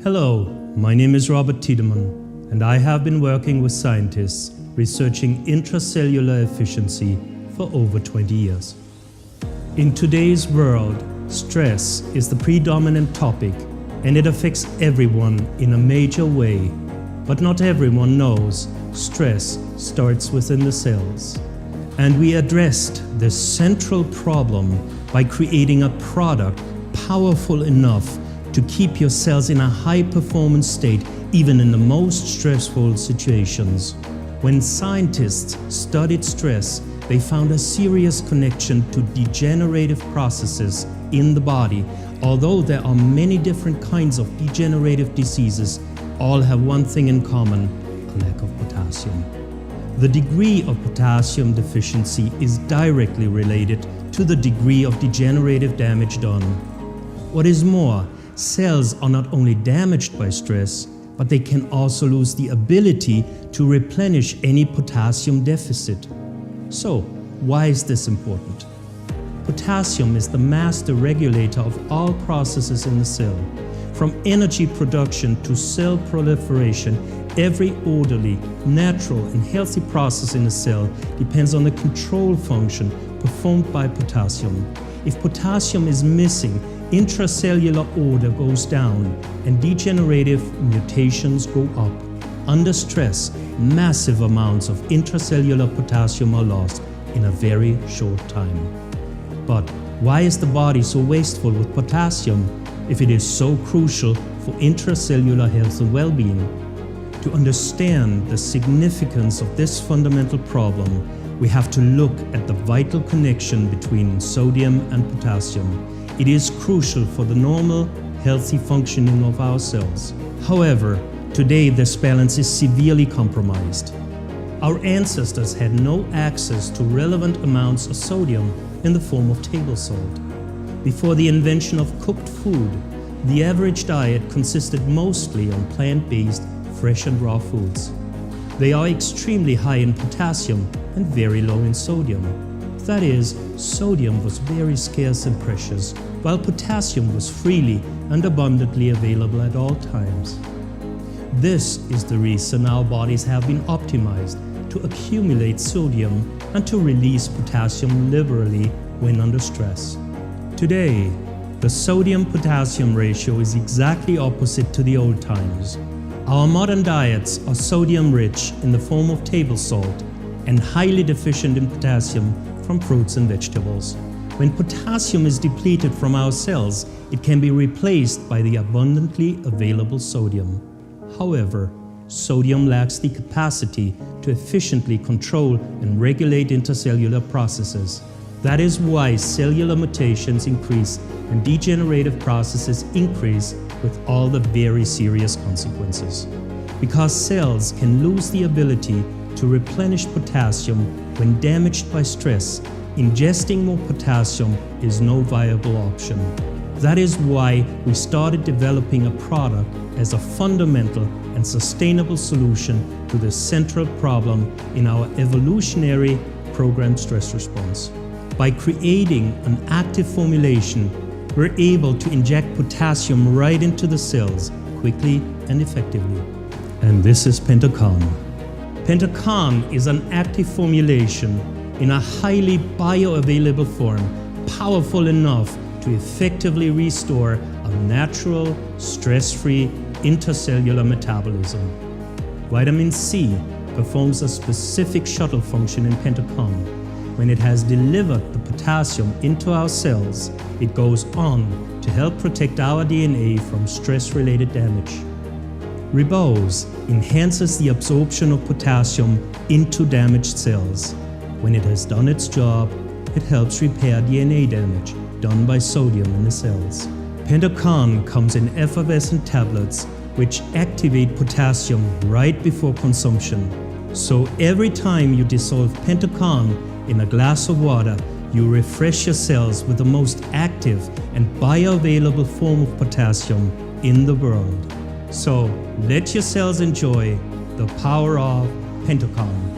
Hello, my name is Robert Thiedemann, and I have been working with scientists researching intracellular efficiency for over 20 years. In today's world, stress is the predominant topic, and it affects everyone in a major way. But not everyone knows stress starts within the cells. And we addressed this central problem by creating a product powerful enough to keep your cells in a high-performance state even in the most stressful situations. When scientists studied stress, they found a serious connection to degenerative processes in the body. Although there are many different kinds of degenerative diseases, all have one thing in common: a lack of potassium. The degree of potassium deficiency is directly related to the degree of degenerative damage done. What is more, cells are not only damaged by stress, but they can also lose the ability to replenish any potassium deficit. So, why is this important? Potassium is the master regulator of all processes in the cell. From energy production to cell proliferation, every orderly, natural and healthy process in a cell depends on the control function performed by potassium. If potassium is missing, intracellular order goes down and degenerative mutations go up. Under stress, massive amounts of intracellular potassium are lost in a very short time. But why is the body so wasteful with potassium if it is so crucial for intracellular health and well-being? To understand the significance of this fundamental problem, we have to look at the vital connection between sodium and potassium. It is crucial for the normal, healthy functioning of our cells. However, today this balance is severely compromised. Our ancestors had no access to relevant amounts of sodium in the form of table salt. Before the invention of cooked food, the average diet consisted mostly on plant-based, fresh and raw foods. They are extremely high in potassium and very low in sodium. That is, sodium was very scarce and precious, while potassium was freely and abundantly available at all times. This is the reason our bodies have been optimized to accumulate sodium and to release potassium liberally when under stress. Today, the sodium-potassium ratio is exactly opposite to the old times. Our modern diets are sodium-rich in the form of table salt and highly deficient in potassium from fruits and vegetables. When potassium is depleted from our cells, it can be replaced by the abundantly available sodium. However, sodium lacks the capacity to efficiently control and regulate intercellular processes. That is why cellular mutations increase and degenerative processes increase with all the very serious consequences. Because cells can lose the ability to replenish potassium when damaged by stress, ingesting more potassium is no viable option. That is why we started developing a product as a fundamental and sustainable solution to this central problem in our evolutionary programmed stress response. By creating an active formulation, we're able to inject potassium right into the cells quickly and effectively. And this is PentoKan. PentoKan is an active formulation in a highly bioavailable form, powerful enough to effectively restore a natural, stress-free intercellular metabolism. Vitamin C performs a specific shuttle function in PentoKan. When it has delivered the potassium into our cells, it goes on to help protect our DNA from stress-related damage. Ribose enhances the absorption of potassium into damaged cells. When it has done its job, it helps repair DNA damage done by sodium in the cells. PentoKan comes in effervescent tablets which activate potassium right before consumption. So every time you dissolve PentoKan in a glass of water, you refresh your cells with the most active and bioavailable form of potassium in the world. So let your cells enjoy the power of PentoKan.